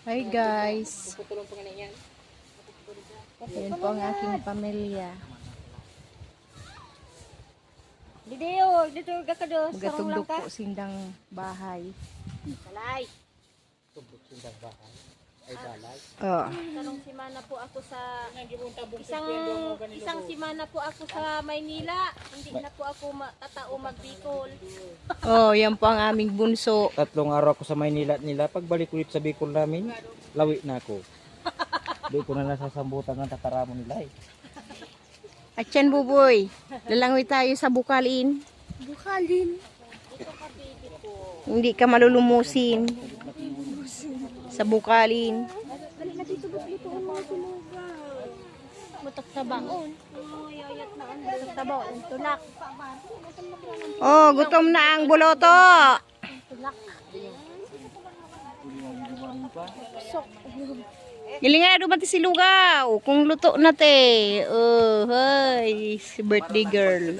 Hi guys. Yan po ang aking pamilya. Dito gakados. Gatugdok po sindang bahay. Balay. Sindang bahay. Ay balay. Oh. Karong simana po ako sa isang simana po ako sa Maynila. Hindi na po ako tatao magbikol. Oh, yan po ang aming bunso. 3 araw ako sa Maynila nila. Pagbalik ulit sa Bicol namin, lawi na ako. Doon ko na nasasambutan ng tataramon nila eh. At yan buboy, lalangoy tayo sa Bukalin. Bukalin. Ito ka baby po. Hindi ka malulumusin. Sa Bukalin. Dali na dito ang mga sulugan. Mutak tabaon. Oh, yayat na ang mutak tabaon. Tulak. Oh, gutom na ang buloto. Tulak. Sok. Gilingan na dumati si Lugaw. Kung luto na te. Oh, hi. Si birthday girl.